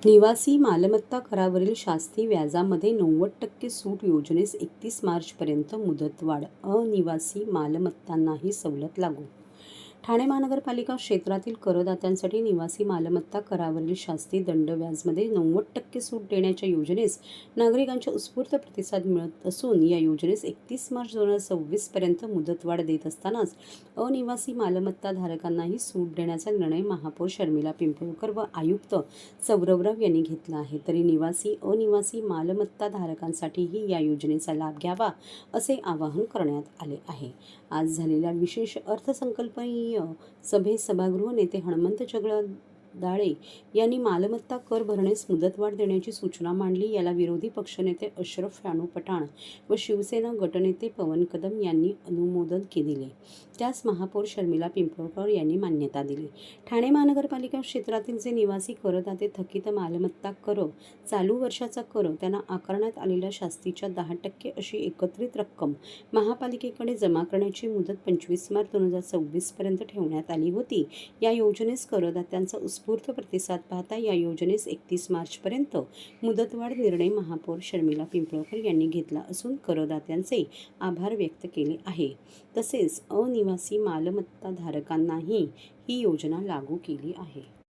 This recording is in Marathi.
निवासी मालमत्ता करावरील शास्ती व्याजामध्ये 90% सूट योजनेस 31 मार्चपर्यंत मुदतवाढ. अनिवासी मालमत्तांनाही सवलत लागू. ठाणे महानगरपालिका क्षेत्रातील करदात्यांसाठी निवासी मालमत्ता करावरील शास्ती दंड व्याजमध्ये 90% सूट देण्याच्या योजनेस नागरिकांचा उत्स्फूर्त प्रतिसाद मिळत असून या योजनेस 31 मार्च 2026 पर्यंत मुदतवाढ देत असतानाच अनिवासी मालमत्ता धारकांनाही सूट देण्याचा निर्णय महापौर शर्मिला पिंपळकर व आयुक्त सौरभ राव यांनी घेतला आहे. तरी अनिवासी मालमत्ता धारकांसाठीही या योजनेचा लाभ घ्यावा असे आवाहन करण्यात आले आहे. आज झालेल्या विशेष अर्थसंकल्पीय सभेत सभागृह नेते हणमंत जगदाळे यांनी मालमत्ता कर भरण्यास मुदतवाढ देण्याची सूचना मांडली. याला विरोधी पक्षनेते अशरफ राणू पठाण व शिवसेना गटनेते पवन कदम यांनी अनुमोदन दिले. त्यास महापौर शर्मिला पिंपळकर यांनी मान्यता दिली. ठाणे महानगरपालिका क्षेत्रातील जे निवासी करदाते थकीत मालमत्ता कर, चालू वर्षाचा कर, त्यांना आकारण्यात आलेल्या शास्तीच्या 10% अशी एकत्रित रक्कम महापालिकेकडे जमा करण्याची मुदत 25 मार्च 2026 पर्यंत ठेवण्यात आली होती. या योजनेस करदात्यांचा उत्स्फूर्त प्रतिसाद पाहता या योजनेस 31 मार्चपर्यंत मुदतवाढ निर्णय महापौर शर्मिला पिंपळकर यांनी घेतला असून करदात्यांचे आभार व्यक्त केले आहे. तसेच अनिवासी मालमत्ता धारकांनाही ही योजना लागू केली आहे.